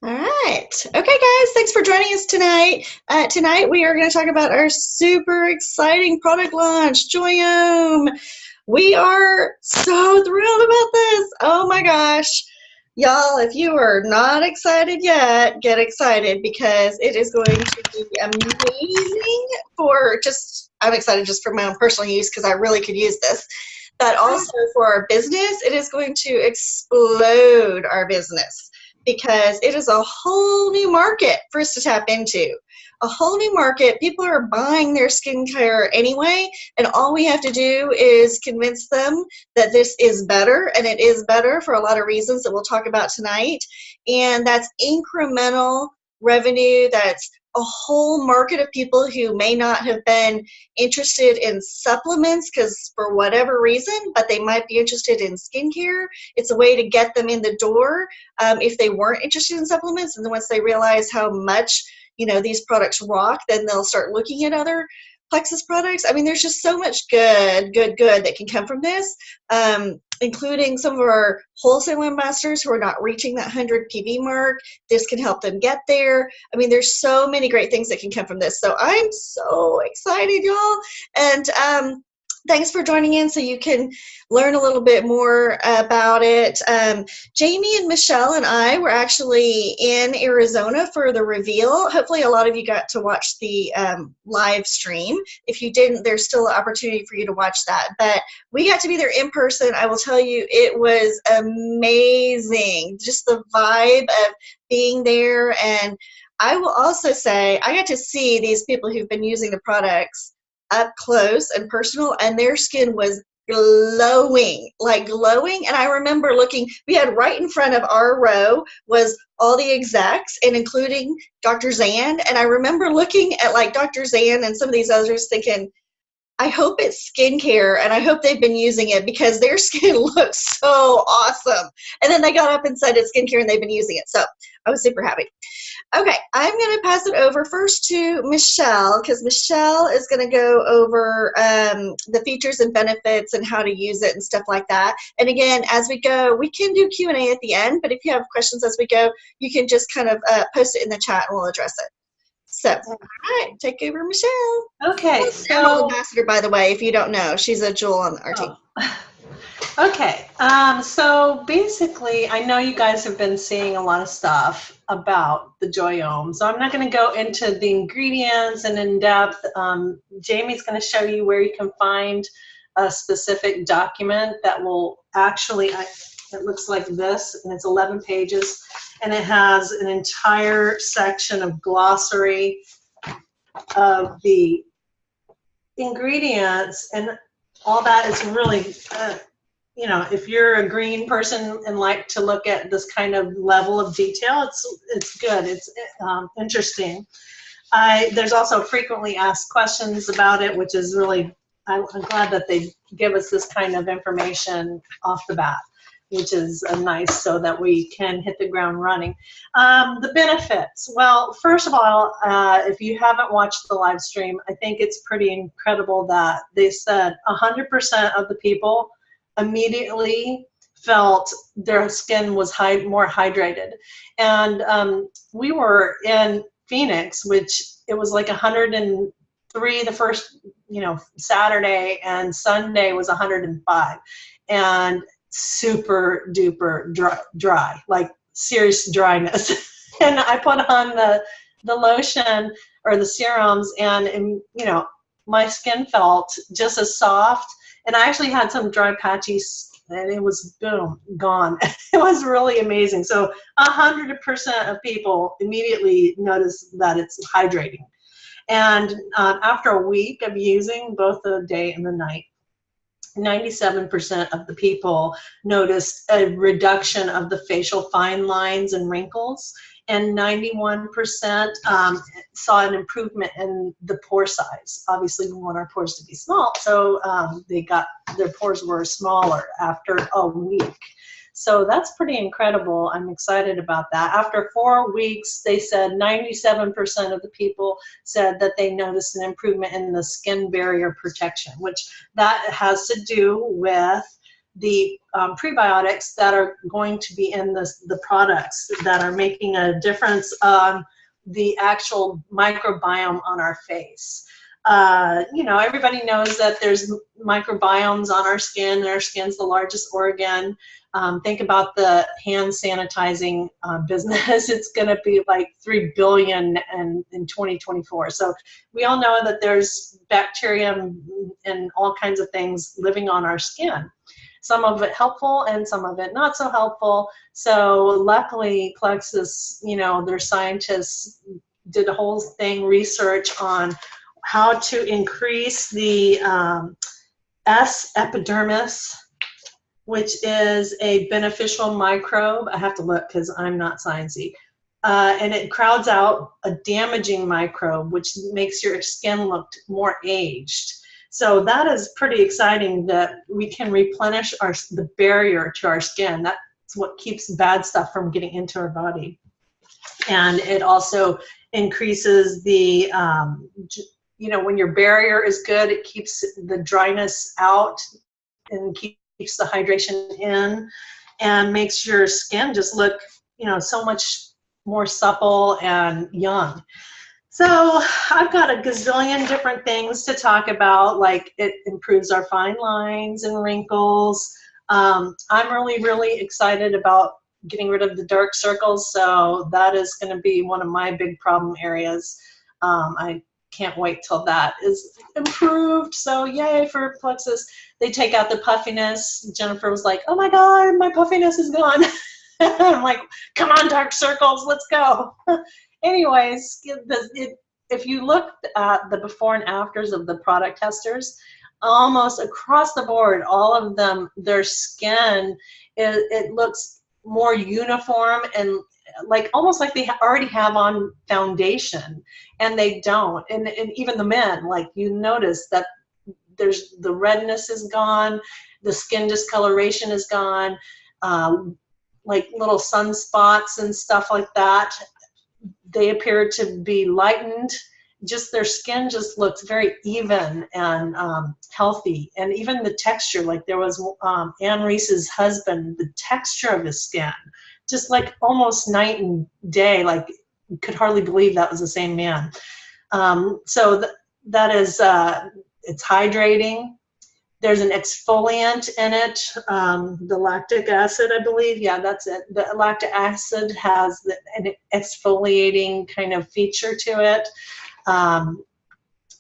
All right. Okay, guys, thanks for joining us tonight. Tonight, we are going to talk about our super exciting product launch, Joyome. We are so thrilled about this. Oh my gosh. Y'all, if you are not excited yet, get excited because it is going to be amazing I'm excited just for my own personal use because I really could use this. But also for our business, it is going to explode our business because it is a whole new market for us to tap into. A whole new market. People are buying their skincare anyway, and all we have to do is convince them that this is better, and it is better for a lot of reasons that we'll talk about tonight. And that's incremental revenue. That's a whole market of people who may not have been interested in supplements because for whatever reason, but they might be interested in skincare. It's a way to get them in the door if they weren't interested in supplements. And then once they realize how much these products rock, then they'll start looking at other Plexus products. I mean, there's just so much good that can come from this, including some of our wholesale ambassadors who are not reaching that 100 PV mark. This can help them get there. I mean, there's so many great things that can come from this. So I'm so excited, y'all. And thanks for joining in so you can learn a little bit more about it. Jamie and Michelle and I were actually in Arizona for the reveal. Hopefully a lot of you got to watch the live stream. If you didn't, there's still an opportunity for you to watch that. But we got to be there in person. I will tell you, it was amazing. Just the vibe of being there. And I will also say I got to see these people who've been using the products up close and personal, and their skin was glowing, like glowing. And I remember we had right in front of our row was all the execs, and including Dr. Zan. And I remember looking at like Dr. Zan and some of these others thinking, I hope it's skincare and I hope they've been using it because their skin looks so awesome. And then they got up and said it's skincare and they've been using it. So I was super happy. Okay, I'm going to pass it over first to Michelle because Michelle is going to go over the features and benefits and how to use it and stuff like that. And again, as we go, we can do Q&A at the end, but if you have questions as we go, you can just kind of post it in the chat and we'll address it. So, all right, take over, Michelle. Okay, so ambassador, by the way, if you don't know, she's a jewel on our team. Okay, so basically, I know you guys have been seeing a lot of stuff about the Joyome, so I'm not going to go into the ingredients and in depth. Jamie's going to show you where you can find a specific document that will actually, it looks like this, and it's 11 pages, and it has an entire section of glossary of the ingredients, and all that is really, if you're a green person and like to look at this kind of level of detail, it's good. It's interesting. There's also frequently asked questions about it, which is really, I'm glad that they give us this kind of information off the bat, which is nice so that we can hit the ground running. The benefits. Well, first of all, if you haven't watched the live stream, I think it's pretty incredible that they said 100% of the people immediately felt their skin was more hydrated. And we were in Phoenix, which it was like 103 the first, Saturday, and Sunday was 105. And super duper dry, like serious dryness. And I put on the lotion or the serums, and my skin felt just as soft. And I actually had some dry patches, and it was boom, gone. It was really amazing. So 100% of people immediately notice that it's hydrating. And after a week of using both the day and the night, 97% of the people noticed a reduction of the facial fine lines and wrinkles, and 91% saw an improvement in the pore size. Obviously, we want our pores to be small, so their pores were smaller after a week. So that's pretty incredible. I'm excited about that. After 4 weeks, they said 97% of the people said that they noticed an improvement in the skin barrier protection, which that has to do with the prebiotics that are going to be in the products that are making a difference on the actual microbiome on our face. Everybody knows that there's microbiomes on our skin, and our skin's the largest organ. Think about the hand sanitizing business. It's going to be like 3 billion in 2024. So we all know that there's bacteria and all kinds of things living on our skin. Some of it helpful and some of it not so helpful. So luckily, Plexus, their scientists did a whole thing, research on how to increase the S. epidermis, which is a beneficial microbe. I have to look because I'm not sciencey. And it crowds out a damaging microbe, which makes your skin look more aged. So that is pretty exciting that we can replenish the barrier to our skin. That's what keeps bad stuff from getting into our body. And it also increases the, when your barrier is good, it keeps the dryness out and keeps the hydration in and makes your skin just look, so much more supple and young. So I've got a gazillion different things to talk about, like it improves our fine lines and wrinkles. I'm really, really excited about getting rid of the dark circles, so that is going to be one of my big problem areas. I can't wait till that is improved, so yay for Plexus. They take out the puffiness. Jennifer was like, oh my god, my puffiness is gone. I'm like, come on, dark circles, let's go. Anyways, if you look at the before and afters of the product testers, almost across the board, all of them, their skin, it looks more uniform and like almost like they already have on foundation, and they don't. And even the men, like you notice that there's the redness is gone, the skin discoloration is gone, like little sunspots and stuff like that. They appear to be lightened. Just their skin just looks very even and healthy. And even the texture, like there was Anne Reese's husband, the texture of his skin, just like almost night and day, like you could hardly believe that was the same man. So that is, it's hydrating. There's an exfoliant in it, the lactic acid, I believe. Yeah, that's it. The lactic acid has an exfoliating kind of feature to it.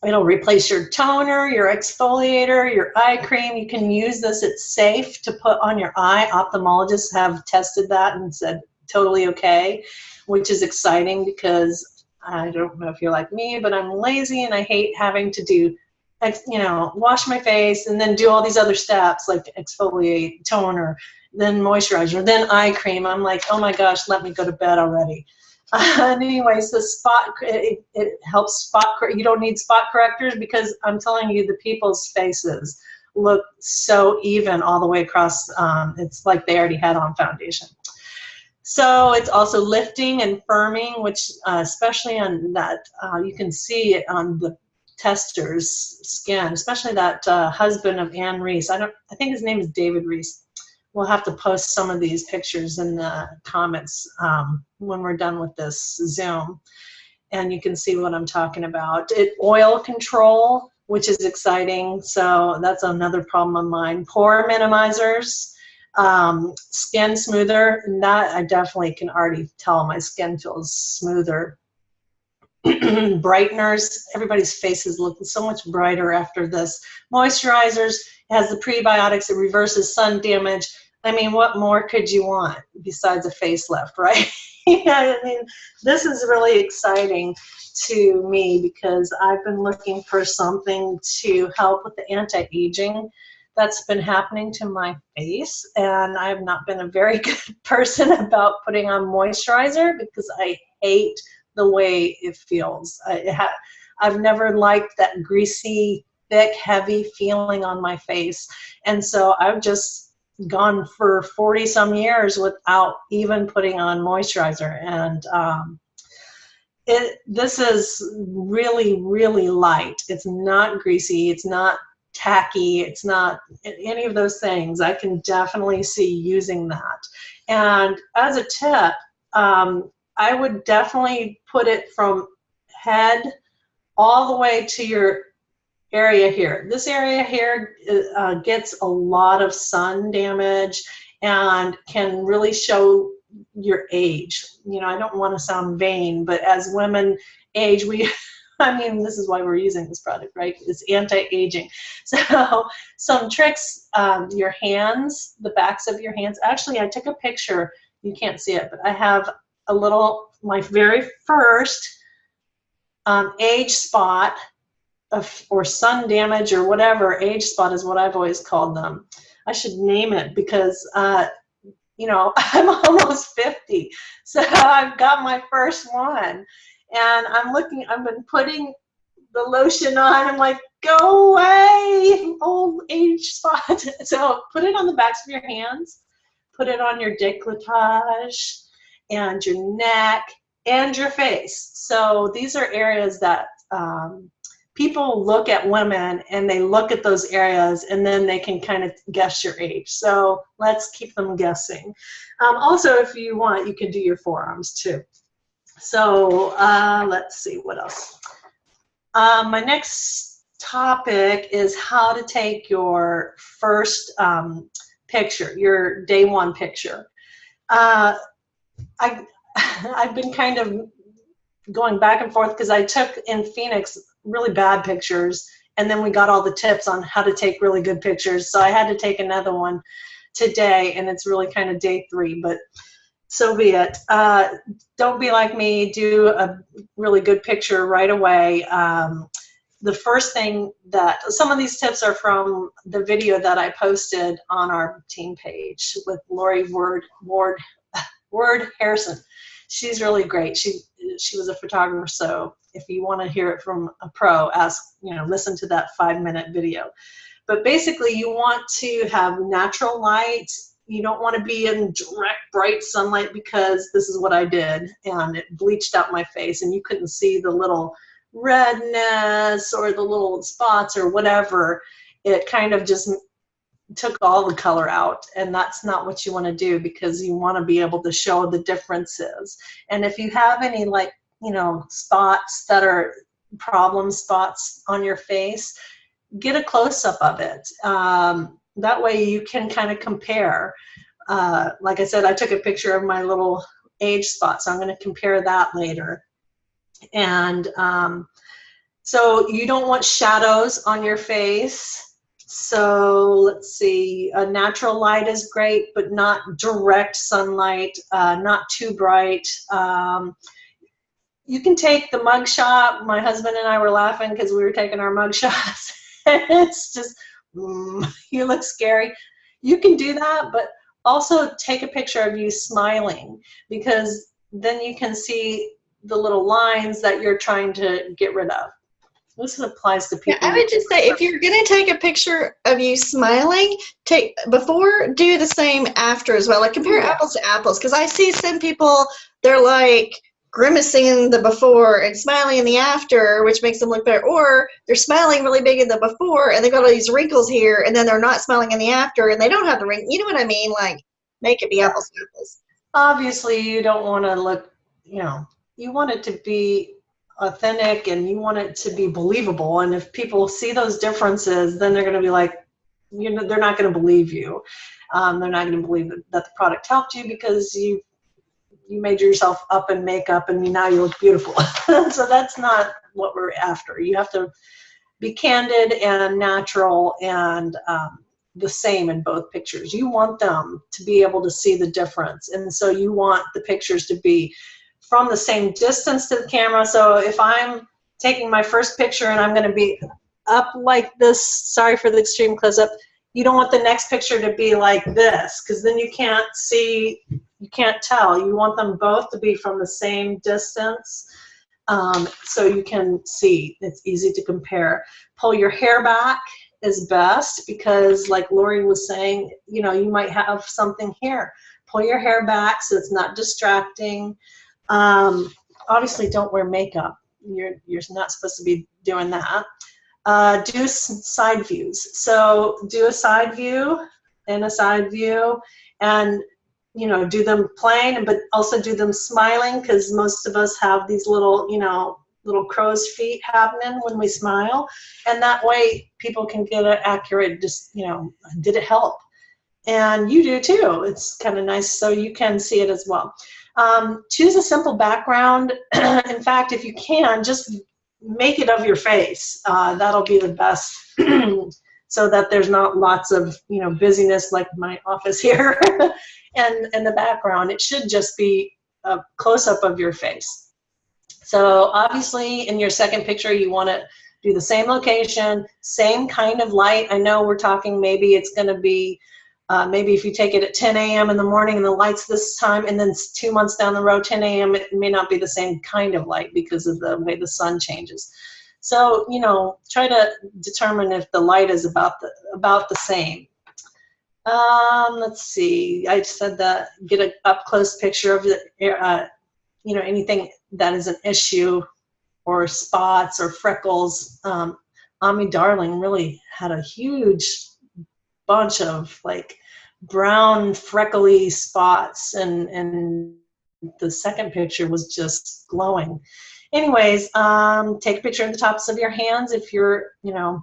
It'll replace your toner, your exfoliator, your eye cream. You can use this. It's safe to put on your eye. Ophthalmologists have tested that and said totally okay, which is exciting because I don't know if you're like me, but I'm lazy and I hate having to do, wash my face and then do all these other steps like exfoliate, toner, then moisturizer, then eye cream. I'm like, oh my gosh, let me go to bed already. And anyways, the it helps spot. You don't need spot correctors because I'm telling you, the people's faces look so even all the way across. It's like they already had on foundation. So it's also lifting and firming, which especially on that, you can see it on the tester's skin, especially that husband of Anne Reese. I think his name is David Reese. We'll have to post some of these pictures in the comments when we're done with this Zoom, and you can see what I'm talking about. Oil control, which is exciting, so that's another problem of mine. Pore minimizers, skin smoother, and that I definitely can already tell my skin feels smoother. Brighteners, everybody's faces look so much brighter after this. Moisturizers, has the prebiotics, it reverses sun damage. I mean, what more could you want besides a facelift, right? Yeah, I mean, this is really exciting to me because I've been looking for something to help with the anti-aging that's been happening to my face, and I've not been a very good person about putting on moisturizer because I hate the way it feels. I've never liked that greasy, thick, heavy feeling on my face, and so I've just gone for 40 some years without even putting on moisturizer, and this is really, really light. It's not greasy, it's not tacky. It's not any of those things. I can definitely see using that. And as a tip, I would definitely put it from head all the way to your area here. This area here gets a lot of sun damage and can really show your age. You know, I don't want to sound vain, but as women age, I mean, this is why we're using this product, right? It's anti-aging. So some tricks, your hands, the backs of your hands. Actually, I took a picture. You can't see it, but I have a little, my very first age spot or sun damage or whatever. Age spot is what I've always called them. I should name it because, you know, I'm almost 50. So I've got my first one. And I've been putting the lotion on. I'm like, go away, old age spot. So put it on the backs of your hands. Put it on your décolletage and your neck and your face. So these are areas that people look at women and they look at those areas and then they can kind of guess your age. So let's keep them guessing. Also, if you want, you can do your forearms too. So let's see what else. My next topic is how to take your first picture, your day one picture. I've been kind of going back and forth because I took in Phoenix really bad pictures, and then we got all the tips on how to take really good pictures. So I had to take another one today, and it's really kind of day 3, but so be it. Don't be like me. Do a really good picture right away. The first thing that, some of these tips are from the video that I posted on our team page with Lori Ward Harrison. She's really great. She was a photographer, so if you want to hear it from a pro, listen to that 5-minute video. But basically, you want to have natural light. You don't want to be in direct, bright sunlight, because this is what I did, and it bleached out my face, and you couldn't see the little redness or the little spots or whatever. It kind of just took all the color out, and that's not what you want to do, because you want to be able to show the differences. And if you have any, like, spots that are problem spots on your face, get a close-up of it. That way you can kind of compare. Like I said, I took a picture of my little age spot, so I'm going to compare that later. And so you don't want shadows on your face. So let's see, a natural light is great, but not direct sunlight, not too bright. You can take the mug shot. My husband and I were laughing because we were taking our mug shots. It's just, you look scary. You can do that, but also take a picture of you smiling, because then you can see the little lines that you're trying to get rid of. This applies to people. Yeah, I would just say, if you're going to take a picture of you smiling, take before, do the same after as well. Like, compare apples to apples, because I see some people, they're like grimacing in the before and smiling in the after, which makes them look better, or they're smiling really big in the before and they've got all these wrinkles here, and then they're not smiling in the after and they don't have the wrinkles. You know what I mean? Like, make it be apples to apples. Obviously, you don't want to look, you want it to be authentic, and you want it to be believable. And if people see those differences, then they're going to be like, they're not going to believe you. They're not going to believe that the product helped you, because you made yourself up in makeup and now you look beautiful. So that's not what we're after. You have to be candid and natural, and the same in both pictures. You want them to be able to see the difference, and so you want the pictures to be from the same distance to the camera. So if I'm taking my first picture and I'm going to be up like this, sorry for the extreme close-up, you don't want the next picture to be like this, because then you can't see, you can't tell. You want them both to be from the same distance, so you can see. It's easy to compare. Pull your hair back is best, because like Lori was saying, you might have something here. Pull your hair back so it's not distracting. Obviously, don't wear makeup. You're not supposed to be doing that. do side views. So do a side view and a side view, and do them plain, but also do them smiling, because most of us have these little, little crow's feet happening when we smile, and that way people can get an accurate, just, did it help? And you do too. It's kind of nice, so you can see it as well. Choose a simple background. In fact, if you can, just make it of your face. That'll be the best, so that there's not lots of busyness like my office here. And in the background, it should just be a close-up of your face. So obviously in your second picture, you want to do the same location, same kind of light. I know we're talking, maybe it's going to be, maybe if you take it at 10 a.m. in the morning and the light's this time, and then 2 months down the road, 10 a.m., it may not be the same kind of light because of the way the sun changes. So, try to determine if the light is about the same. Let's see, I said that, get an up-close picture of the, anything that is an issue, or spots or freckles. Ami Darling really had a huge bunch of like brown freckly spots, and the second picture was just glowing. Anyways, take a picture of the tops of your hands if you're,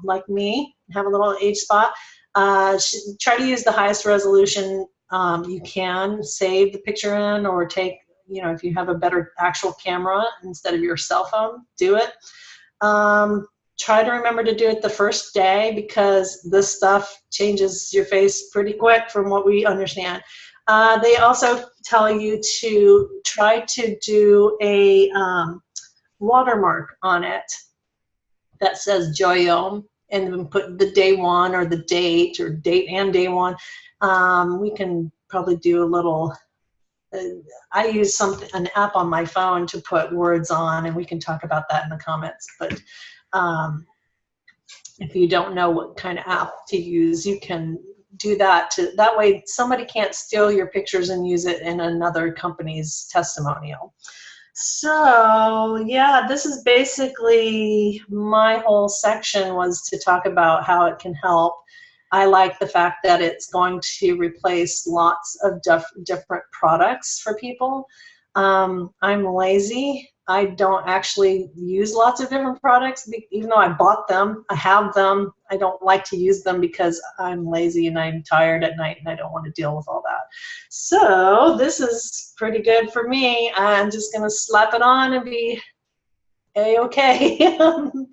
like me, have a little age spot. Try to use the highest resolution you can. Save the picture in, or take, if you have a better actual camera instead of your cell phone, do it. Try to remember to do it the first day, because this stuff changes your face pretty quick from what we understand. They also tell you to try to do a watermark on it that says Joyome, and then put the day one, or the date, or date and day one. We can probably do a little, I use an app on my phone to put words on, and we can talk about that in the comments. But if you don't know what kind of app to use, you can do that. That way somebody can't steal your pictures and use it in another company's testimonial. So yeah, this is basically my whole section, was to talk about how it can help. I like the fact that it's going to replace lots of different products for people. I'm lazy. I don't actually use lots of different products, even though I bought them. I have them. I don't like to use them because I'm lazy and I'm tired at night and I don't want to deal with all that. So this is pretty good for me. I'm just going to slap it on and be A-okay. So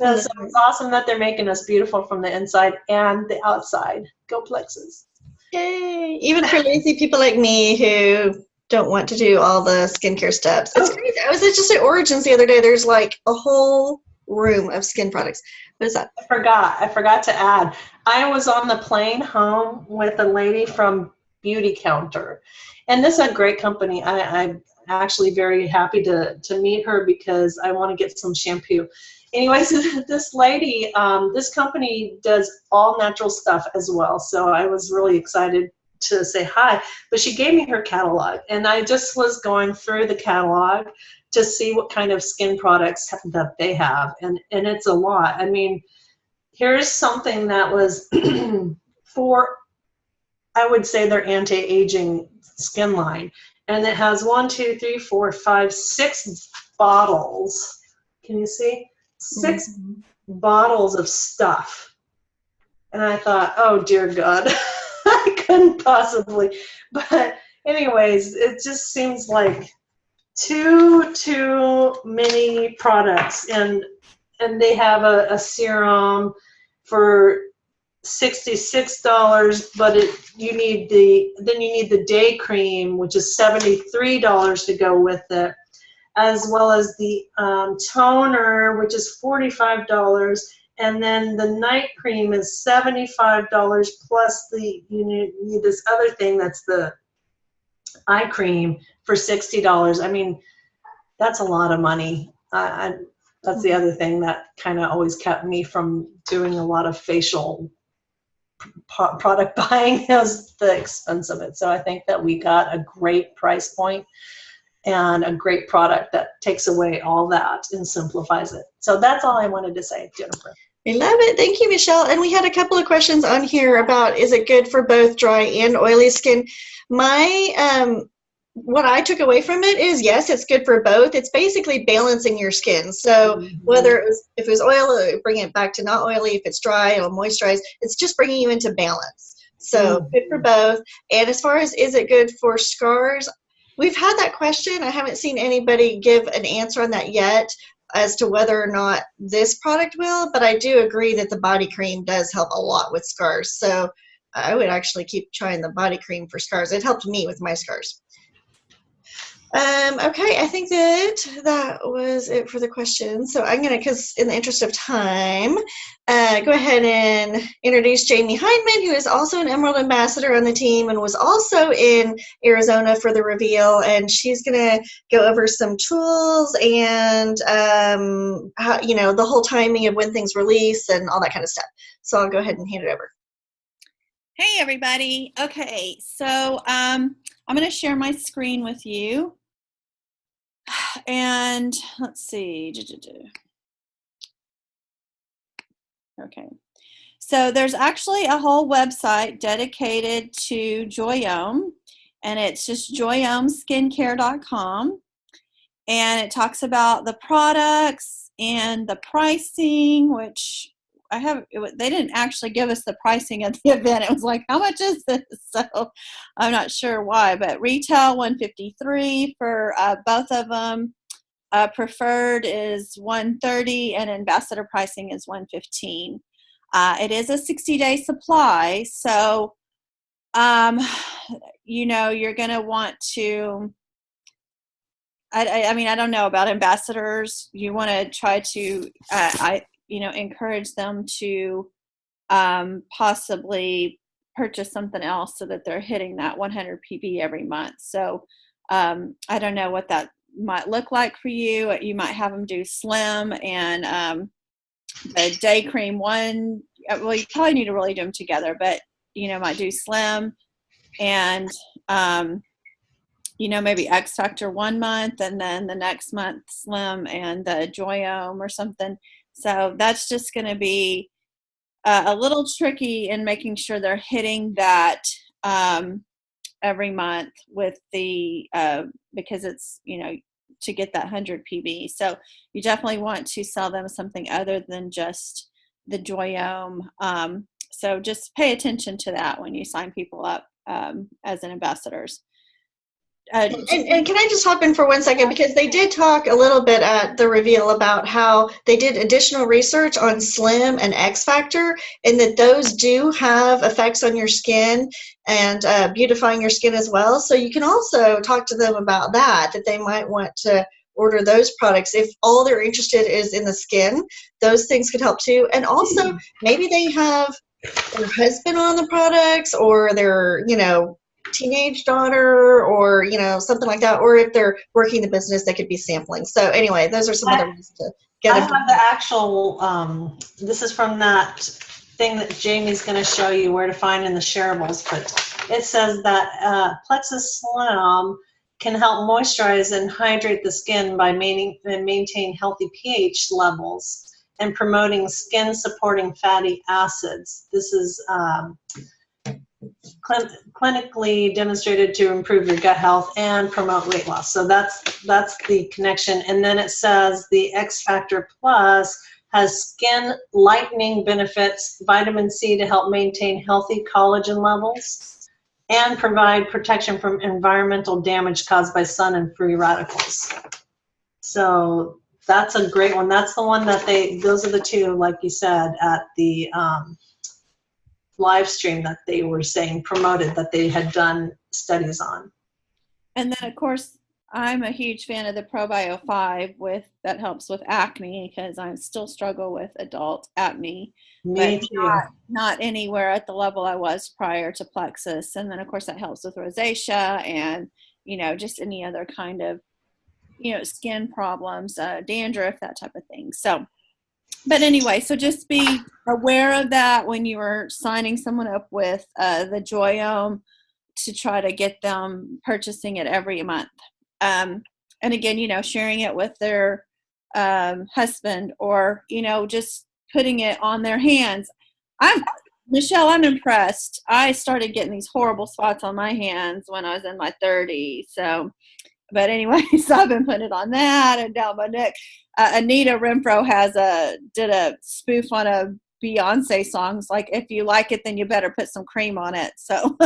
it's awesome that they're making us beautiful from the inside and the outside. Go Plexus. Yay! Even for lazy people like me who don't want to do all the skincare steps. It's crazy. I was just at Origins the other day. There's like a whole room of skin products. What is that? I forgot to add. I was on the plane home with a lady from Beauty Counter. And this is a great company. I'm actually very happy to meet her, because I want to get some shampoo. Anyways, this lady, this company does all natural stuff as well. So I was really excited to say hi, but she gave me her catalog, and I just was going through the catalog to see what kind of skin products that they have, and it's a lot. I mean, here's something that was for, I would say, their anti-aging skin line, and it has 1, 2, 3, 4, 5, 6 bottles. Can you see? 6 bottles of stuff, and I thought, oh dear God. I couldn't possibly, but anyways, it just seems like too many products, and they have a serum for $66, but you need the day cream, which is $73 to go with it, as well as the toner, which is $45. And then the night cream is $75 plus you need this other thing that's the eye cream for $60. I mean, that's a lot of money. That's the other thing that kind of always kept me from doing a lot of facial product buying, is the expense of it. So I think that we got a great price point and a great product that takes away all that and simplifies it. So that's all I wanted to say, Jennifer. I love it. Thank you, Michelle. And we had a couple of questions on here about, is it good for both dry and oily skin? My what I took away from it is, yes, it's good for both. It's basically balancing your skin. So Mhm. whether if it was oil, it'll bring it back to not oily. If it's dry, it'll moisturize. It's just bringing you into balance. So good for Mhm. both. And as far as, is it good for scars? We've had that question. I haven't seen anybody give an answer on that yet as to whether or not this product will, but I do agree that the body cream does help a lot with scars. So I would actually keep trying the body cream for scars. It helped me with my scars. Okay, I think that was it for the question. So I'm going to, because in the interest of time, go ahead and introduce Jamie Hindman, who is also an Emerald Ambassador on the team and was also in Arizona for the reveal. And she's going to go over some tools and, how, the whole timing of when things release and all that kind of stuff. So I'll go ahead and hand it over. Hey everybody. Okay, so I'm going to share my screen with you. And let's see. Okay. So there's actually a whole website dedicated to Joyome, and it's just joyomeskincare.com. And it talks about the products and the pricing, which they didn't actually give us the pricing at the event. It was like, how much is this? So I'm not sure why, but retail $153 for both of them. Preferred is $130, and ambassador pricing is $115. It is a 60-day supply, so you're going to want to. I mean, I don't know about ambassadors. You want to try to, encourage them to possibly purchase something else so that they're hitting that 100 PB every month. So I don't know what that might look like for you. You might have them do slim and the day cream one. Well, you probably need to really do them together, but might do slim and maybe X Factor 1 month and then the next month Slim and the Joyome or something. So that's just going to be a little tricky in making sure they're hitting that every month with the because it's to get that 100 PB. So you definitely want to sell them something other than just the Joyome. So just pay attention to that when you sign people up as an ambassadors. And can I just hop in for 1 second? Because they did talk a little bit at the reveal about how they did additional research on Slim and X Factor, and that those do have effects on your skin and beautifying your skin as well. So you can also talk to them about that they might want to order those products. If all they're interested is in the skin, those things could help too. And also, maybe they have their husband on the products or their, teenage daughter or something like that, or if they're working the business they could be sampling. So anyway, those are some other ways to get I them. have the actual, this is from that thing that Jamie's going to show you where to find in the shareables, but it says that Plexus Slim can help moisturize and hydrate the skin by maintain healthy pH levels and promoting skin supporting fatty acids. This is clinically demonstrated to improve your gut health and promote weight loss. So that's the connection. And then it says the X Factor Plus has skin lightening benefits, vitamin C to help maintain healthy collagen levels, and provide protection from environmental damage caused by sun and free radicals. So that's a great one. That's the one that those are the two, like you said, at the live stream that they were saying promoted that they had done studies on. And then of course I'm a huge fan of the ProBio 5 that helps with acne because I still struggle with adult acne. Me too. Not anywhere at the level I was prior to Plexus. And then of course that helps with rosacea and just any other kind of skin problems, dandruff, that type of thing. So but anyway, so just be aware of that when you are signing someone up with the Joyome to try to get them purchasing it every month. And again, sharing it with their husband or, just putting it on their hands. Michelle, I'm impressed. I started getting these horrible spots on my hands when I was in my 30s. So, but anyway, so I've been putting it on that and down my neck. Anita Renfro did a spoof on a Beyonce song. It's like, if you like it, then you better put some cream on it. So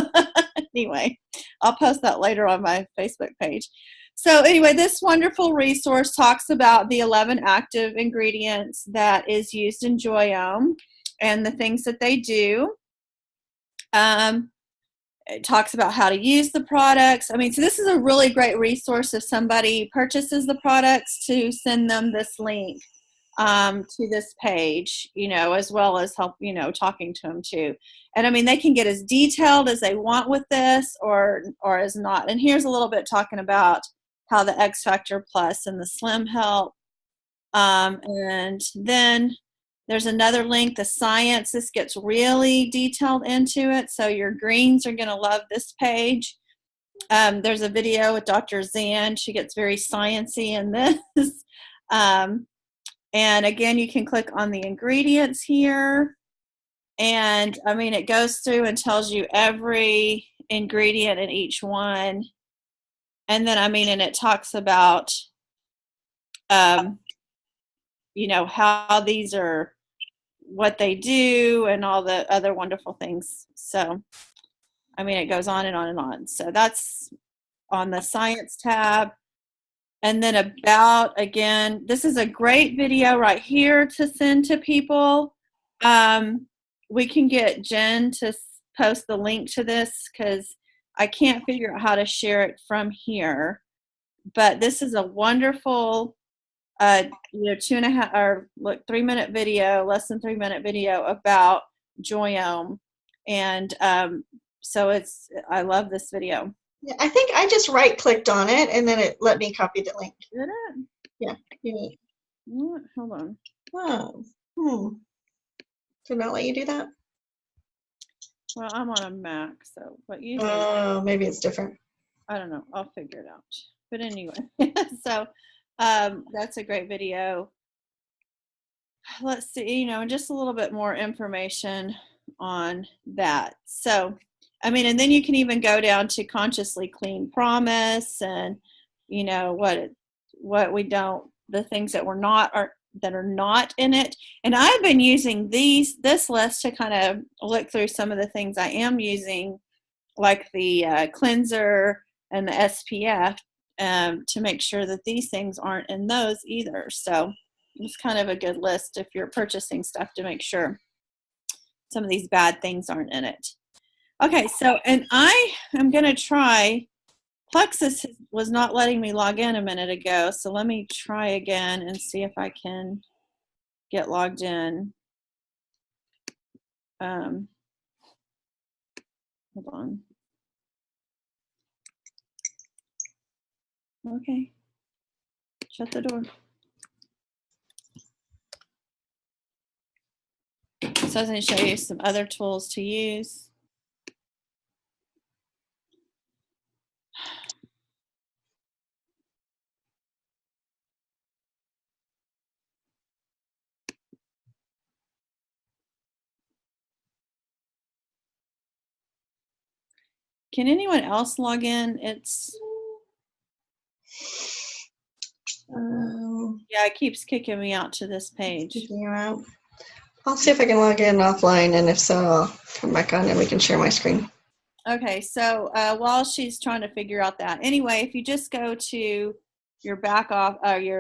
anyway, I'll post that later on my Facebook page. So anyway, this wonderful resource talks about the 11 active ingredients that is used in Joyome and the things that they do. It talks about how to use the products. I mean, so this is a really great resource if somebody purchases the products, to send them this link to this page, as well as help, talking to them too. And I mean, they can get as detailed as they want with this or as not. And here's a little bit talking about how the X Factor Plus and the Slim help. And then there's another link, the science. This gets really detailed into it, so your greens are going to love this page. There's a video with Dr. Zan. She gets very sciencey in this. And again, you can click on the ingredients here. And I mean, it goes through and tells you every ingredient in each one. And then, I mean, and it talks about, how these are, what they do, and all the other wonderful things. So, I mean, it goes on and on and on. So that's on the science tab. And then about, again, this is a great video right here to send to people. We can get Jen to post the link to this because I can't figure out how to share it from here. But this is a wonderful 2.5 or 3 minute video, less than 3 minute video about Joyome. And so I love this video. Yeah, I think I just right clicked on it and then it let me copy the link. Did it? Yeah. Unique. Hold on. Oh. Did not let you do that? Well, I'm on a Mac, so but usually maybe it's different. I don't know. I'll figure it out. But anyway, so that's a great video. Let's see, and just a little bit more information on that. So, I mean, and then you can even go down to Consciously Clean Promise, and what we don't, the things that that are not in it. And I've been using this list to kind of look through some of the things I am using, like the cleanser and the SPF, to make sure that these things aren't in those either. So it's kind of a good list if you're purchasing stuff to make sure some of these bad things aren't in it. Okay, so, and I am going to try, Plexus was not letting me log in a minute ago, so let me try again and see if I can get logged in. Hold on. Okay, shut the door. So I was going to show you some other tools to use. Can anyone else log in? Yeah, it keeps kicking me out to this page. I'll see if I can log in offline, and if so, I'll come back on and we can share my screen. Okay, so while she's trying to figure out that, anyway, if you just go to your back office,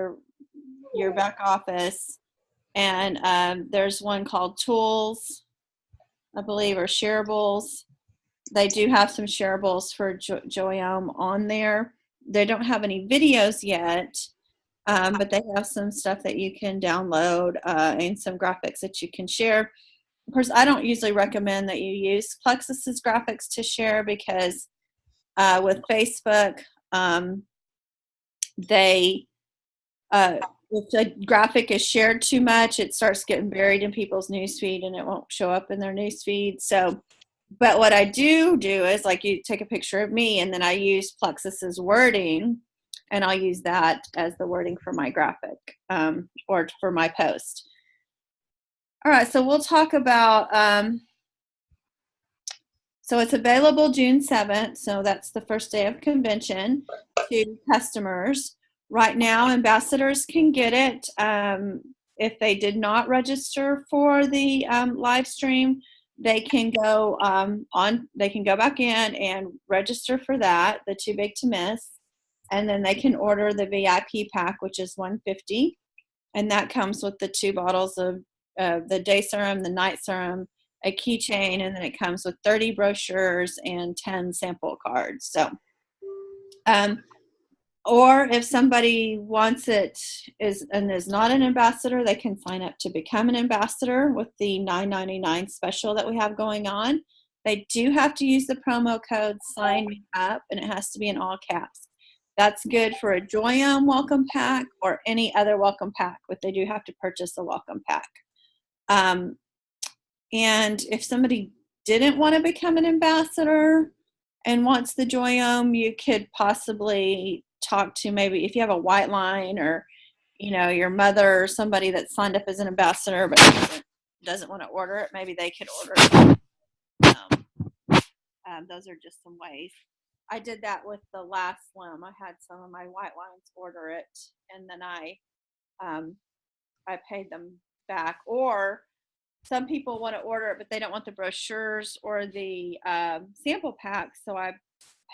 and there's one called Tools, I believe, or Shareables. They do have some shareables for Joyome on there. They don't have any videos yet, but they have some stuff that you can download and some graphics that you can share. Of course, I don't usually recommend that you use Plexus's graphics to share because with Facebook, if a graphic is shared too much, it starts getting buried in people's newsfeed and it won't show up in their newsfeed. So, but what I do is, like, you take a picture of me and then I use Plexus's wording, and I'll use that as the wording for my graphic or for my post. All right, so we'll talk about, so it's available June 7th, so that's the first day of convention, to customers. Right now, ambassadors can get it. If they did not register for the live stream, they can go they can go back in and register for that, the Too Big to Miss, and then they can order the VIP pack, which is $150, and that comes with the 2 bottles of the day serum, the night serum, a keychain, and then it comes with 30 brochures and 10 sample cards. So, or if somebody wants it is not an ambassador, they can sign up to become an ambassador with the $9.99 special that we have going on. They do have to use the promo code sign me up, and it has to be in all caps. That's good for a Joyome welcome pack or any other welcome pack, but they do have to purchase a welcome pack. And if somebody didn't want to become an ambassador and wants the Joyome, you could possibly talk to, maybe if you have a white line, or your mother or somebody that signed up as an ambassador but doesn't want to order it, maybe they could order it. Those are just some ways. I did that with the last Slim. I had some of my white lines order it, and then I paid them back. Or some people want to order it, but they don't want the brochures or the sample packs, so I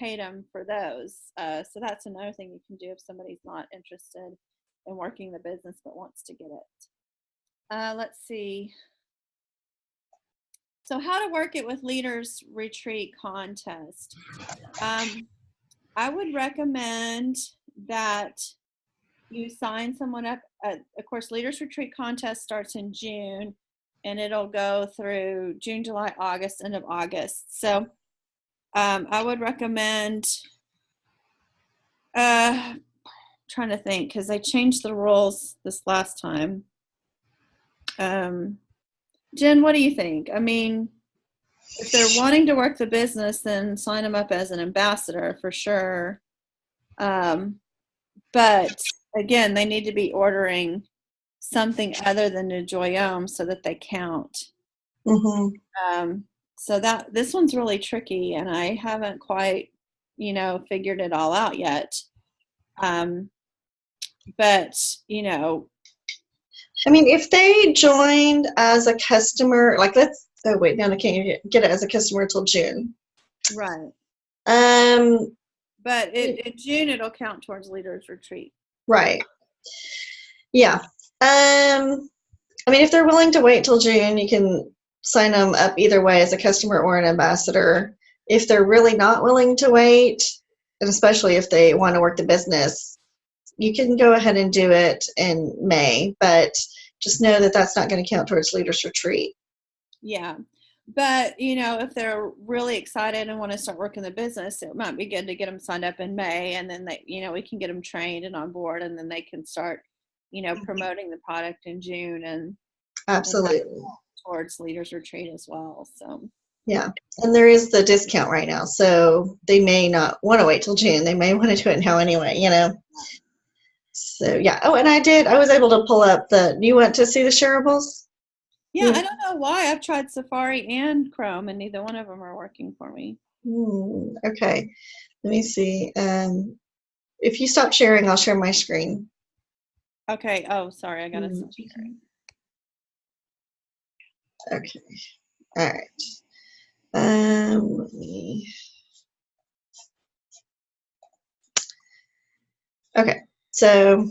paid them for those. So that's another thing you can do if somebody's not interested in working the business but wants to get it. Let's see. So how to work it with Leaders Retreat Contest. I would recommend that you sign someone up. Of course, Leaders Retreat Contest starts in June, and it'll go through June, July, August, end of August. So I would recommend, trying to think, because they changed the rules this last time. Jen, what do you think? I mean, if they're wanting to work the business, then sign them up as an ambassador for sure. But again, they need to be ordering something other than a Joyome so that they count. Mm-hmm. So this one's really tricky, and I haven't quite, figured it all out yet. But, I mean, if they joined as a customer, like I can't get it as a customer until June. Right. Um, But in June, it'll count towards Leaders Retreat. Right. Yeah. I mean, if they're willing to wait till June, you can sign them up either way as a customer or an ambassador. If they're really not willing to wait, and especially if they want to work the business, you can go ahead and do it in May, but just know that that's not going to count towards Leaders Retreat. Yeah. But, if they're really excited and want to start working the business, it might be good to get them signed up in May, and then we can get them trained and on board, and then they can start, promoting the product in June and Absolutely towards Leaders Retreat as well. So yeah, and there is the discount right now, so they may not want to wait till June. They may want to do it now anyway, So yeah. Oh, and I was able to pull up you went to see the shareables? Yeah, I don't know why. I've tried Safari and Chrome, and neither one of them are working for me. Okay. Let me see. If you stop sharing, I'll share my screen. Okay. Oh, sorry. I got to stop sharing. Okay. All right. Let me. Okay. So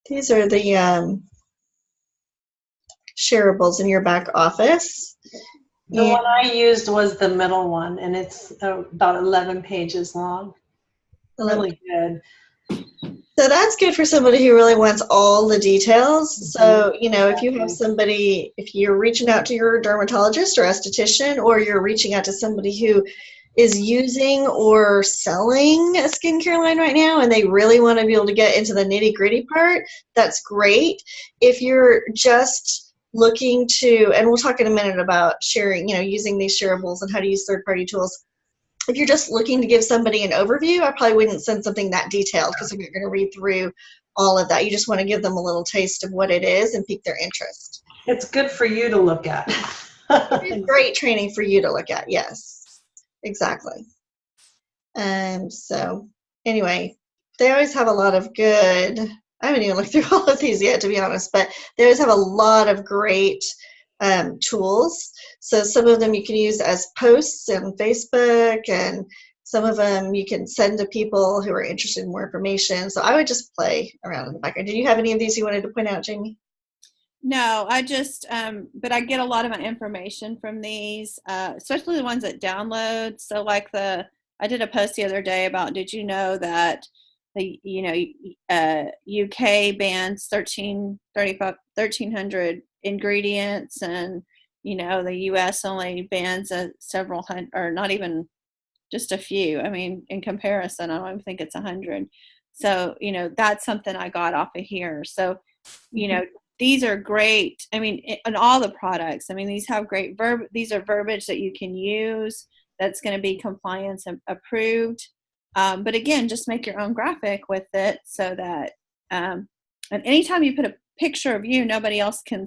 these are the shareables in your back office. The one I used was the middle one, and it's about 11 pages long. Really good. So that's good for somebody who really wants all the details. So, if you have somebody, if you're reaching out to your dermatologist or esthetician, or you're reaching out to somebody who is using or selling a skincare line right now and they really want to be able to get into the nitty-gritty part, that's great. If you're just looking to, and we'll talk in a minute about sharing, using these shareables and how to use third-party tools. If you're just looking to give somebody an overview, I probably wouldn't send something that detailed, because if you're going to read through all of that, you just want to give them a little taste of what it is and pique their interest. It's good for you to look at. It's great training for you to look at. Yes, exactly. So anyway, they always have a lot of good, I haven't even looked through all of these yet, to be honest, but they always have a lot of great tools. So some of them you can use as posts on Facebook, and some of them you can send to people who are interested in more information. So I would just play around in the background. Did you have any of these you wanted to point out, Jamie? No, I just, but I get a lot of my information from these, especially the ones that download. So like I did a post the other day about, did you know that the, UK bans 1,300 ingredients, and, the US only bans several hundred, or not even just a few. I mean, in comparison, I don't even think it's 100. So, that's something I got off of here. So, these are great. I mean, in all the products, I mean, these have great these are verbiage that you can use that's going to be compliance approved. But again, just make your own graphic with it so that, and anytime you put a picture of you, nobody else can,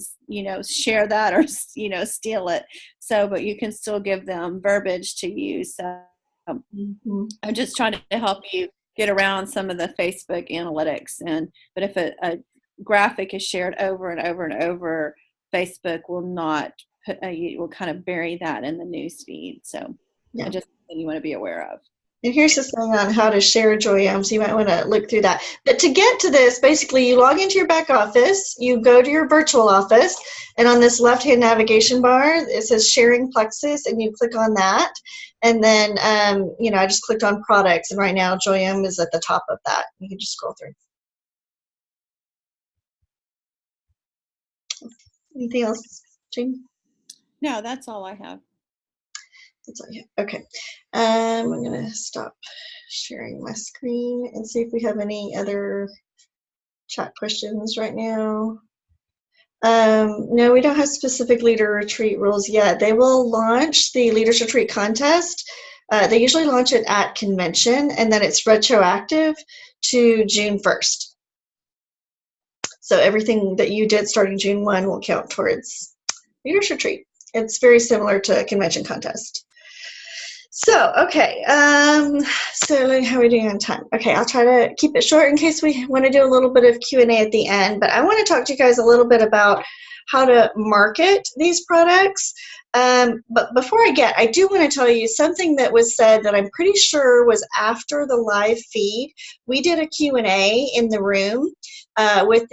share that or, steal it. So, but you can still give them verbiage to use. So I'm just trying to help you get around some of the Facebook analytics. But if a graphic is shared over and over and over, Facebook will not will kind of bury that in the news feed. So Yeah. I just think you want to be aware of. And here's the thing on how to share Joyome, so you might want to look through that. But to get to this, basically you log into your back office, you go to your virtual office, and on this left-hand navigation bar, it says Sharing Plexus, and you click on that. And then, I just clicked on products, and right now Joyome is at the top of that. You can just scroll through. Anything else, Jane? No, that's all I have. That's all you have. Okay. I'm going to stop sharing my screen and see if we have any other chat questions right now. No, we don't have specific leader retreat rules yet. They will launch the Leaders Retreat contest. They usually launch it at convention, and then it's retroactive to June 1st. So everything that you did starting June 1 will count towards Leaders Retreat. It's very similar to a convention contest. So, okay, so how are we doing on time? Okay, I'll try to keep it short in case we want to do a little bit of Q&A at the end, but I want to talk to you guys a little bit about how to market these products. But before I do want to tell you something that was said that I'm pretty sure was after the live feed. We did a Q&A in the room with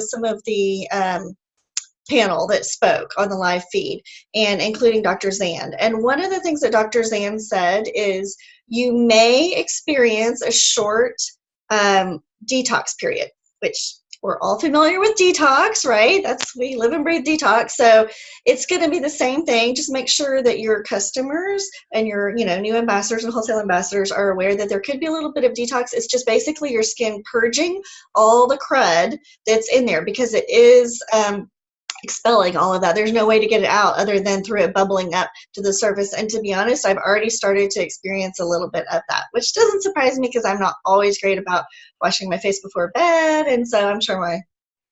some of the panel that spoke on the live feed, and including Dr. Zand. And one of the things that Dr. Zand said is you may experience a short detox period, which we're all familiar with detox, right? We live and breathe detox. So it's going to be the same thing. Just make sure that your customers and your new ambassadors and wholesale ambassadors are aware that there could be a little bit of detox. It's just basically your skin purging all the crud that's in there, because it is expelling all of that. There's no way to get it out other than through it bubbling up to the surface. And to be honest, I've already started to experience a little bit of that, which doesn't surprise me because I'm not always great about washing my face before bed, and so I'm sure my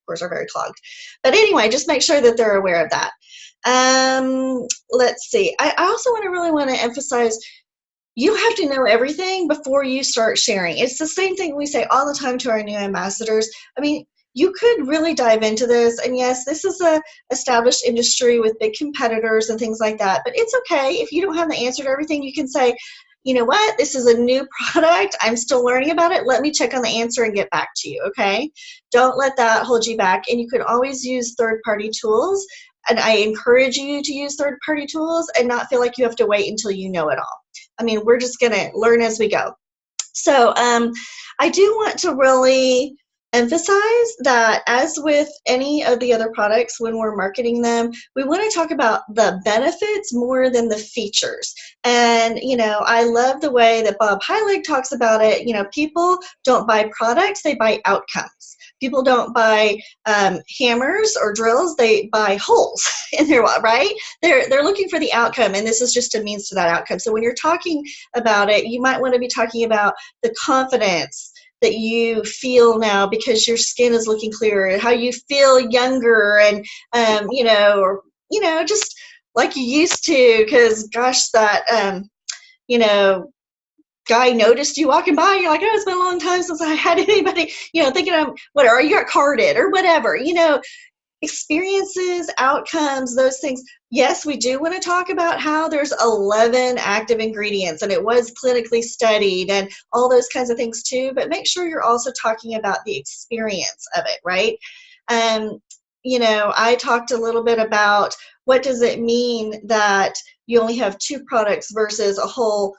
pores are very clogged. But anyway, just make sure that they're aware of that. Let's see. I also really want to emphasize, you have to know everything before you start sharing. It's the same thing we say all the time to our new ambassadors. I mean, you could really dive into this, and yes, this is a established industry with big competitors and things like that, but it's okay if you don't have the answer to everything. You can say, you know what, this is a new product, I'm still learning about it, let me check on the answer and get back to you, okay? Don't let that hold you back. And you could always use third-party tools, and I encourage you to use third-party tools and not feel like you have to wait until you know it all. I mean, we're just gonna learn as we go. So I do want to really emphasize that, as with any of the other products, when we're marketing them, we want to talk about the benefits more than the features. And I love the way that Bob Heilig talks about it. People don't buy products, they buy outcomes. People don't buy hammers or drills, they buy holes in their wall, right? They're looking for the outcome, and this is just a means to that outcome. So when you're talking about it, you might want to be talking about the confidence that you feel now because your skin is looking clearer, how you feel younger, and just like you used to, because gosh, that guy noticed you walking by, you're like, oh, it's been a long time since I had anybody, thinking or you got carded or whatever, experiences, outcomes, those things. Yes, we do want to talk about how there's 11 active ingredients and it was clinically studied and all those kinds of things too, but make sure you're also talking about the experience of it, right? I talked a little bit about what does it mean that you only have 2 products versus a whole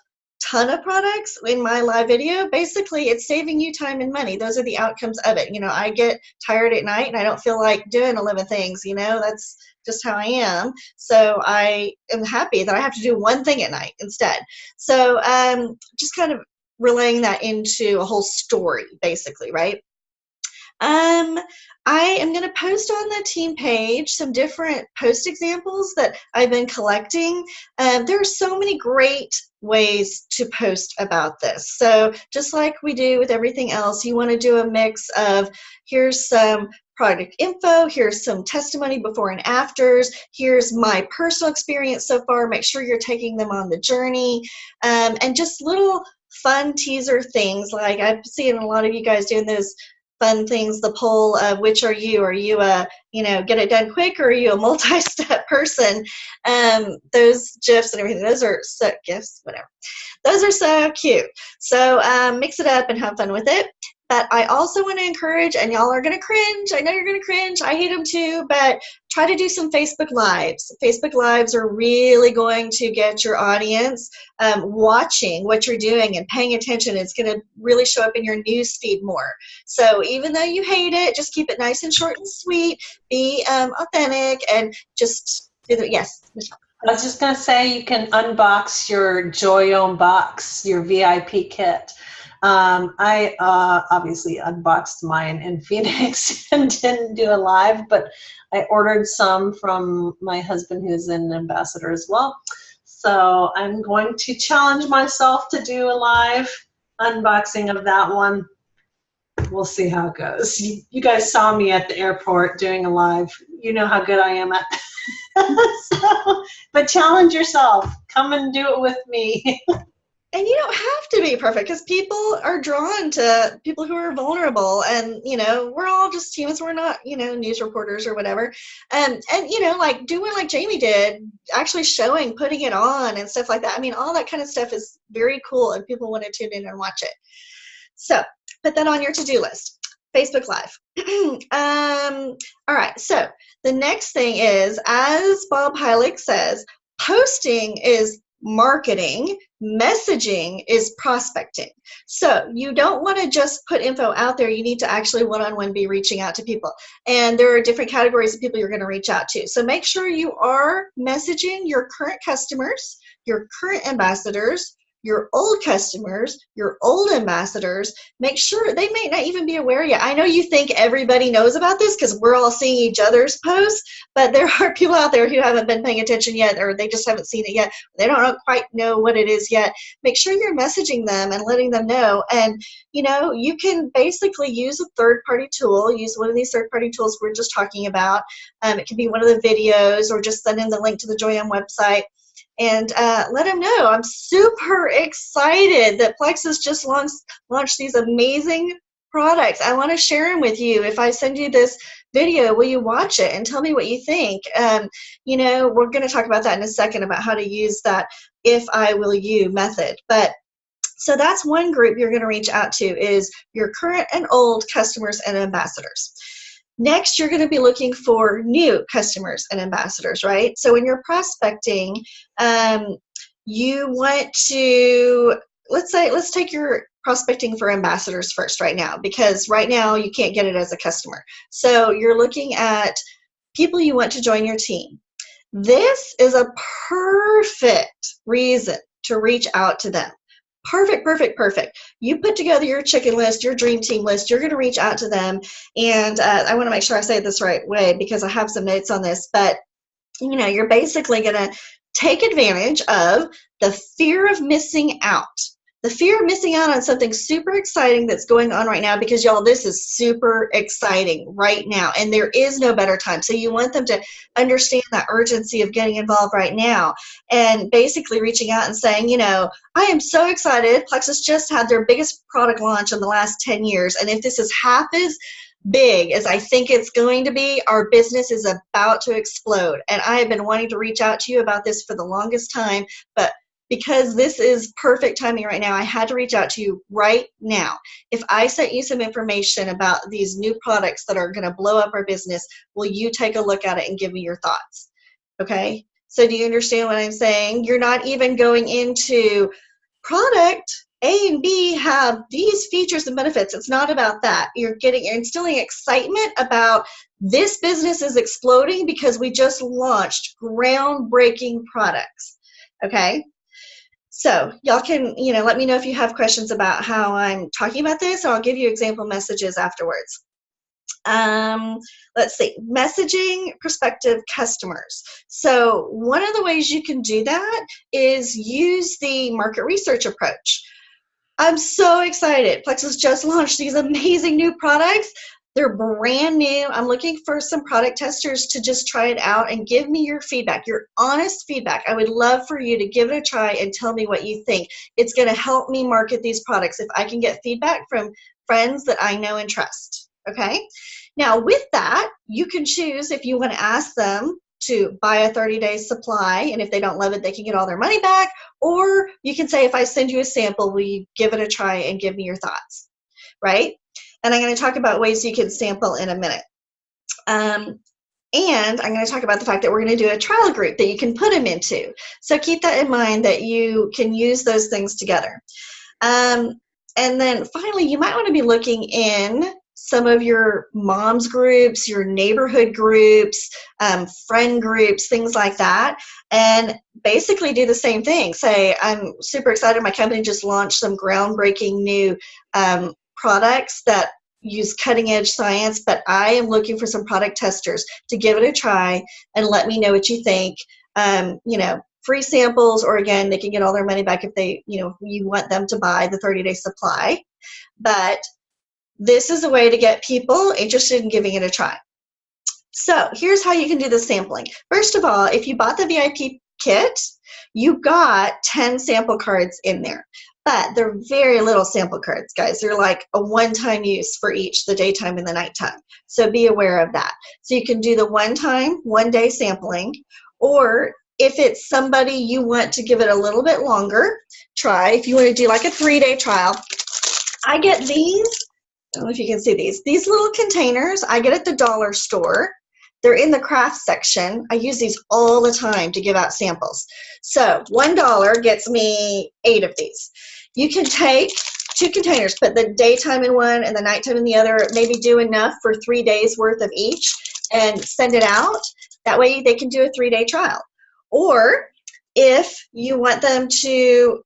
ton of products in my live video. Basically, it's saving you time and money. Those are the outcomes of it. I get tired at night and I don't feel like doing 11 things, that's just how I am. So I am happy that I have to do one thing at night instead. So just kind of relaying that into a whole story, basically, right? I am going to post on the team page some different post examples that I've been collecting. There are so many great ways to post about this. So just like we do with everything else, you want to do a mix of here's some product info, here's some testimony before and afters, here's my personal experience so far, make sure you're taking them on the journey, and just little fun teaser things. Like I've seen a lot of you guys doing those fun things, the poll of which are you a get it done quick, or are you a multi-step person? Those gifs and everything, those are so gifs, whatever, those are so cute. So mix it up and have fun with it. But I also want to encourage, and y'all are going to cringe, I know you're going to cringe, I hate them too, but try to do some Facebook Lives. Facebook Lives are really going to get your audience watching what you're doing and paying attention. It's going to really show up in your news feed more. So even though you hate it, just keep it nice and short and sweet, be authentic, and just do the, yes, Michelle. I was just going to say you can unbox your Joyome box, your VIP kit. I obviously unboxed mine in Phoenix and didn't do a live, but I ordered some from my husband, who's an ambassador as well. So I'm going to challenge myself to do a live unboxing of that one. We'll see how it goes. You guys saw me at the airport doing a live. You know how good I am at that. But challenge yourself. Come and do it with me. And you don't have to be perfect, because people are drawn to people who are vulnerable, and we're all just humans. We're not news reporters or whatever, and like doing like Jamie did, actually showing, putting it on and stuff like that. I mean, all that kind of stuff is very cool, and people want to tune in and watch it. So put that on your to-do list. Facebook Live. All right, so the next thing is, as Bob Heilig says, posting is marketing, messaging is prospecting. So you don't want to just put info out there. You need to actually one-on-one be reaching out to people. And there are different categories of people you're going to reach out to. So make sure you are messaging your current customers, your current ambassadors, your old customers, your old ambassadors. Make sure they may not even be aware yet. I know you think everybody knows about this because we're all seeing each other's posts, but there are people out there who haven't been paying attention yet, or they just haven't seen it yet. They don't quite know what it is yet. Make sure you're messaging them and letting them know. And you can basically use a third-party tool, use one of these third-party tools we're just talking about. It can be one of the videos, or just send in the link to the Joyome website. And let them know. I'm super excited that Plexus just launched these amazing products. I want to share them with you. If I send you this video, will you watch it and tell me what you think? We're going to talk about that in a second, about how to use that if I will you method. But so that's one group you're going to reach out to, is your current and old customers and ambassadors. Next, you're going to be looking for new customers and ambassadors, right? So when you're prospecting, you want to, let's take your prospecting for ambassadors first right now, because right now you can't get it as a customer. So you're looking at people you want to join your team. This is a perfect reason to reach out to them. Perfect, perfect, perfect. You put together your chicken list, your dream team list, you're going to reach out to them. And I want to make sure I say it this right way, because I have some notes on this. But, you're basically going to take advantage of the fear of missing out. the fear of missing out on something super exciting that's going on right now, because y'all, this is super exciting right now, and there is no better time. So you want them to understand that urgency of getting involved right now, and basically reaching out and saying, you know, I am so excited. Plexus just had their biggest product launch in the last 10 years, and if this is half as big as I think it's going to be, our business is about to explode. And I have been wanting to reach out to you about this for the longest time, but because this is perfect timing right now, I had to reach out to you right now. If I sent you some information about these new products that are going to blow up our business, will you take a look at it and give me your thoughts? Okay? So do you understand what I'm saying? You're not even going into product A and B have these features and benefits. It's not about that. You're instilling excitement about this business is exploding because we just launched groundbreaking products. Okay? So y'all can, let me know if you have questions about how I'm talking about this, or I'll give you example messages afterwards. Let's see, messaging prospective customers. So one of the ways you can do that is use the market research approach. I'm so excited. Plexus just launched these amazing new products. They're brand new. I'm looking for some product testers to just try it out and give me your feedback, your honest feedback. I would love for you to give it a try and tell me what you think. It's going to help me market these products if I can get feedback from friends that I know and trust. Okay? Now, with that, you can choose if you want to ask them to buy a 30-day supply, and if they don't love it, they can get all their money back, or you can say, if I send you a sample, will you give it a try and give me your thoughts, right? And I'm going to talk about ways you can sample in a minute. And I'm going to talk about the fact that we're going to do a trial group that you can put them into. So keep that in mind, that you can use those things together. And then finally, you might want to be looking in some of your mom's groups, your neighborhood groups, friend groups, things like that, and basically do the same thing. Say, I'm super excited. My company just launched some groundbreaking new products that use cutting edge science, but I am looking for some product testers to give it a try and let me know what you think. Free samples, or again, they can get all their money back if they, you want them to buy the 30-day supply. But this is a way to get people interested in giving it a try. So here's how you can do the sampling. First of all, if you bought the VIP kit, you got 10 sample cards in there. But they're very little sample cards, guys. They're like a one-time use for each, the daytime and the nighttime. So be aware of that. So you can do the one-time, one-day sampling, or if it's somebody you want to give it a little bit longer, try. If you want to do like a 3-day trial, I get these. I don't know if you can see these little containers I get at the dollar store. They're in the craft section. I use these all the time to give out samples. So $1 gets me 8 of these. You can take 2 containers, put the daytime in one and the nighttime in the other, maybe do enough for 3 days worth of each and send it out. That way they can do a 3-day trial. Or if you want them to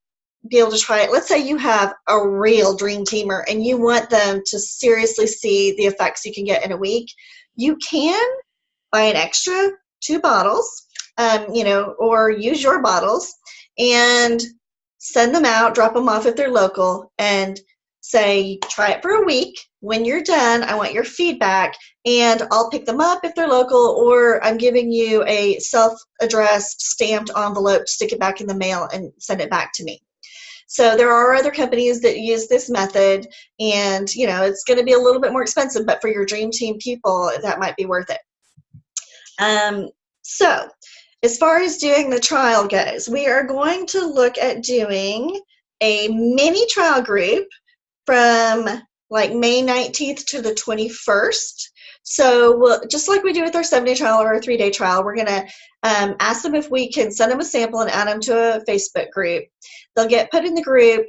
be able to try it, let's say you have a real dream teamer and you want them to seriously see the effects you can get in a week, you can buy an extra 2 bottles, or use your bottles and send them out, drop them off if they're local, and say, try it for a week. When you're done, I want your feedback, and I'll pick them up if they're local, or I'm giving you a self-addressed stamped envelope, stick it back in the mail and send it back to me. So there are other companies that use this method, and it's going to be a little bit more expensive, but for your dream team people, that might be worth it. So as far as doing the trial goes, we are going to look at doing a mini trial group from like May 19th to the 21st. So just like we do with our 7-day trial or a 3-day trial, we're going to ask them if we can send them a sample and add them to a Facebook group. They'll get put in the group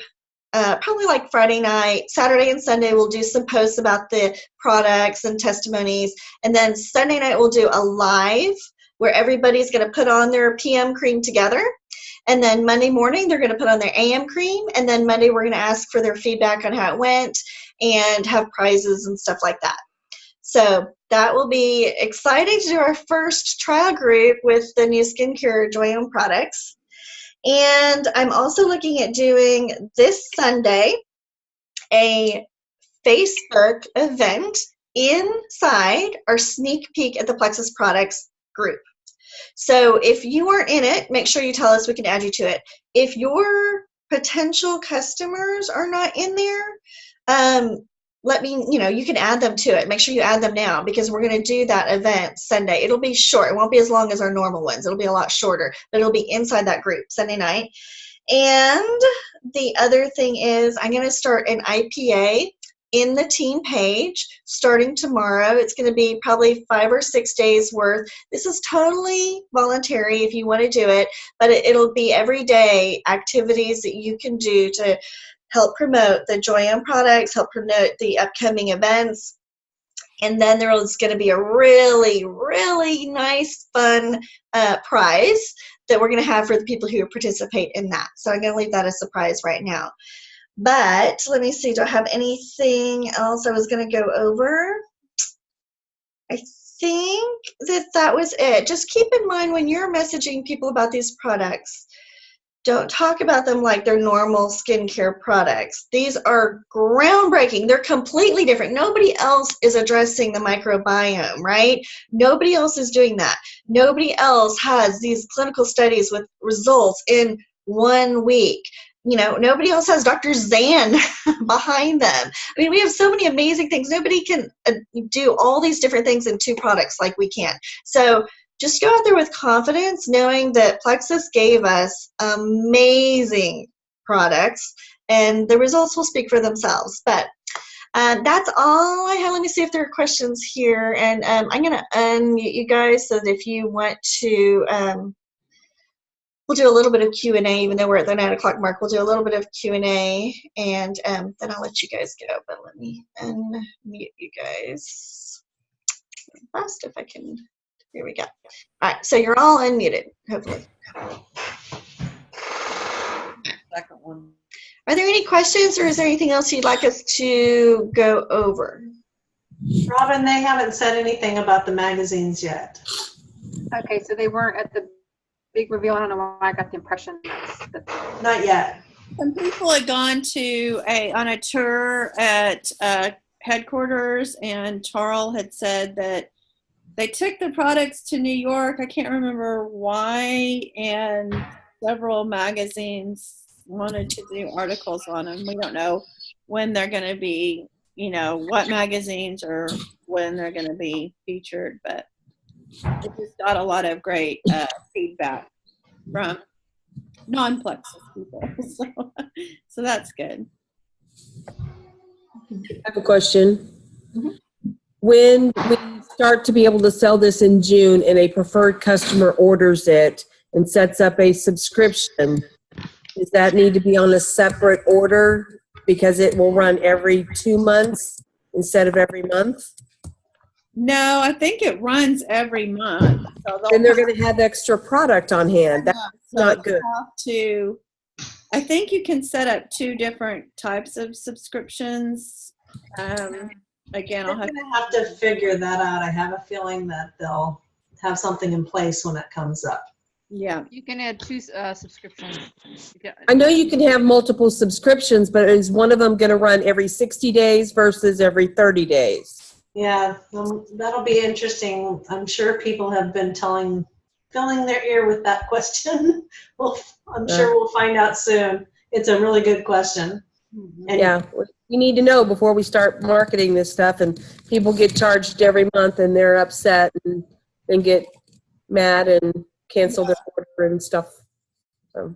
probably like Friday night. Saturday and Sunday we'll do some posts about the products and testimonies. And then Sunday night we'll do a live where everybody's going to put on their PM cream together. And then Monday morning, they're going to put on their AM cream. And then Monday, we're going to ask for their feedback on how it went and have prizes and stuff like that. So that will be exciting to do our first trial group with the new skincare Joyome products. And I'm also looking at doing this Sunday a Facebook event inside our sneak peek at the Plexus Products group. So if you are in it, make sure you tell us, we can add you to it. If your potential customers are not in there, let me, you can add them to it. Make sure you add them now, because we're going to do that event Sunday. It'll be short. It won't be as long as our normal ones. It'll be a lot shorter, but it'll be inside that group Sunday night. And the other thing is I'm going to start an IPA in the team page starting tomorrow. It's going to be probably 5 or 6 days worth. This is totally voluntary if you want to do it, but it'll be everyday activities that you can do to help promote the Joyome products, help promote the upcoming events. And then there is going to be a really, really nice, fun prize that we're going to have for the people who participate in that. So I'm going to leave that a surprise right now. But let me see, do I have anything else I was going to go over? I think that was it. Just keep in mind when you're messaging people about these products, don't talk about them like they're normal skincare products. These are groundbreaking. They're completely different. Nobody else is addressing the microbiome, right? Nobody else is doing that. Nobody else has these clinical studies with results in 1 week. Nobody else has Dr. Zan behind them. I mean, we have so many amazing things. Nobody can do all these different things in 2 products like we can. So just go out there with confidence, knowing that Plexus gave us amazing products, and the results will speak for themselves. But that's all I have. Let me see if there are questions here, and I'm going to unmute you guys so that if you want to, we'll do a little bit of Q&A, even though we're at the 9 o'clock mark. We'll do a little bit of Q&A, and then I'll let you guys go. But let me unmute you guys fast if I can. Here we go. All right, so you're all unmuted, hopefully. Second one. Are there any questions, or is there anything else you'd like us to go over? Robin, they haven't said anything about the magazines yet. Okay, so they weren't at the big reveal. I don't know why I got the impression that's Not yet. Some people had gone on a tour at headquarters, and Charles had said that they took the products to New York. I can't remember why, and several magazines wanted to do articles on them. We don't know when they're going to be, what magazines or when they're going to be featured, but it just got a lot of great feedback from non-Plexus people. So that's good. I have a question. Mm-hmm. When we start to be able to sell this in June and a preferred customer orders it and sets up a subscription, does that need to be on a separate order because it will run every 2 months instead of every month? No, I think it runs every month. So Then they're going to have extra product on hand. That's not good. I think you can set up 2 different types of subscriptions. Again, I'm going to have to figure that out. I have a feeling that they'll have something in place when it comes up. Yeah. You can add 2 subscriptions. I know you can have multiple subscriptions, but is one of them going to run every 60 days versus every 30 days? Yeah, that'll be interesting. I'm sure people have been filling their ear with that question. I'm sure we'll find out soon. It's a really good question. And yeah, we need to know before we start marketing this stuff, and people get charged every month and they're upset and get mad and cancel their order and stuff. So.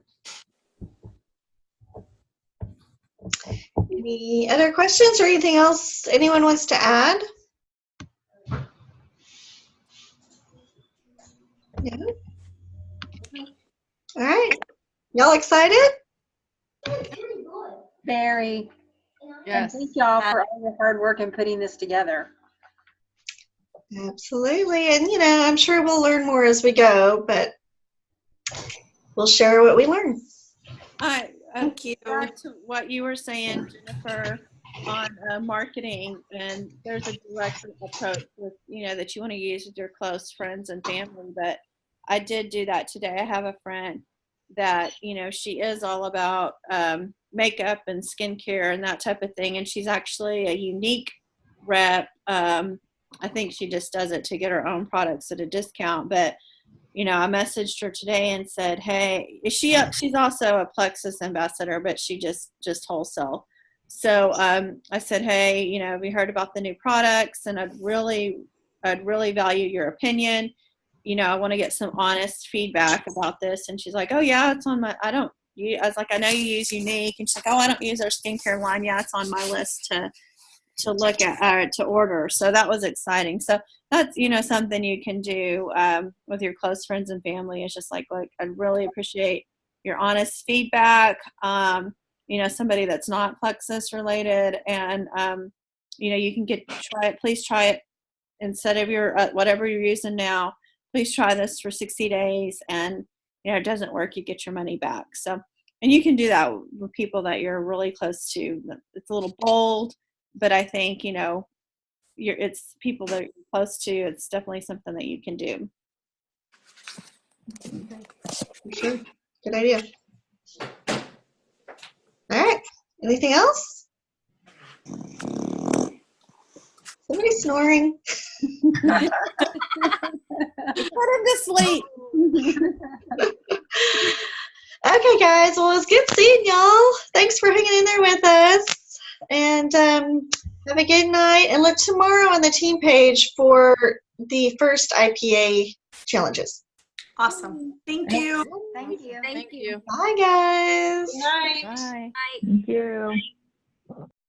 Any other questions or anything else anyone wants to add? No? All right. Y'all excited? Very. Yes. And thank y'all for all your hard work in putting this together. Absolutely. And, I'm sure we'll learn more as we go, but we'll share what we learn. Thank you. Back to what you were saying, Jennifer, on marketing, and there's a direct approach with, that you want to use with your close friends and family, but I did do that today. I have a friend that, she is all about makeup and skincare and that type of thing. And she's actually a unique rep. I think she just does it to get her own products at a discount. But, I messaged her today and said, hey, she's also a Plexus ambassador, but she just wholesale. So I said, hey, we heard about the new products, and I'd really value your opinion. I want to get some honest feedback about this. And she's like, oh yeah, it's on my, I was like, I know you use Unique. And she's like, oh, I don't use our skincare line. Yeah, it's on my list to look at, to order. So that was exciting. So that's, something you can do with your close friends and family. Is just like, I really appreciate your honest feedback. Somebody that's not Plexus related, and, you can try it. Please try it instead of your, whatever you're using now. Please try this for 60 days. And, it doesn't work, you get your money back. So, and you can do that with people that you're really close to. It's a little bold, but I think, it's people that you're close to. It's definitely something that you can do. Sure. Good idea. All right. Anything else? Somebody's snoring. Put him to sleep. Okay, guys. Well, it's good seeing y'all. Thanks for hanging in there with us. And have a good night. And look tomorrow on the team page for the first IPA challenges. Awesome. Thank you. Thank you. Thank you. Bye, guys. Good night. Bye. Thank you.